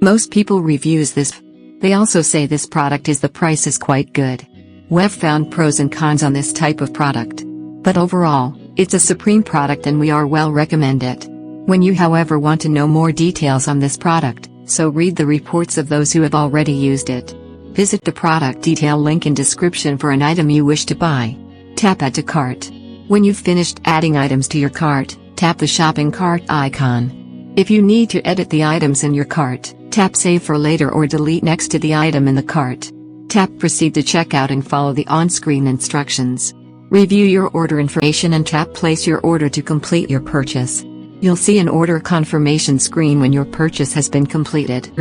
Most people reviews this. They also say this product is the price is quite good. We've found pros and cons on this type of product. But overall, it's a supreme product and we are well recommend it. When you however want to know more details on this product, so read the reports of those who have already used it. Visit the product detail link in description for an item you wish to buy. Tap Add to Cart. When you've finished adding items to your cart, tap the shopping cart icon. If you need to edit the items in your cart, tap Save for later or delete next to the item in the cart. Tap Proceed to checkout and follow the on-screen instructions. Review your order information and tap Place your order to complete your purchase. You'll see an order confirmation screen when your purchase has been completed.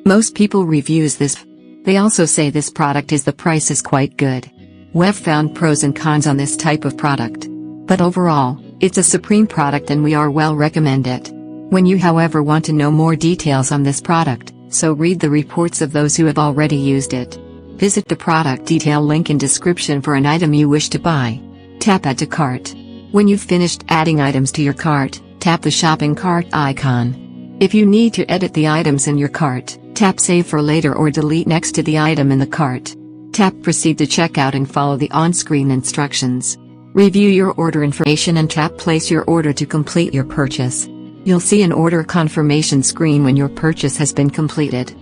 Most people reviews this. They also say this product is the price is quite good. We've found pros and cons on this type of product. But overall, it's a supreme product and we are well recommend it. When you however want to know more details on this product, so read the reports of those who have already used it. Visit the product detail link in description for an item you wish to buy. Tap Add to Cart. When you've finished adding items to your cart, tap the shopping cart icon. If you need to edit the items in your cart, tap Save for later or delete next to the item in the cart. Tap Proceed to checkout and follow the on-screen instructions. Review your order information and tap Place your order to complete your purchase. You'll see an order confirmation screen when your purchase has been completed.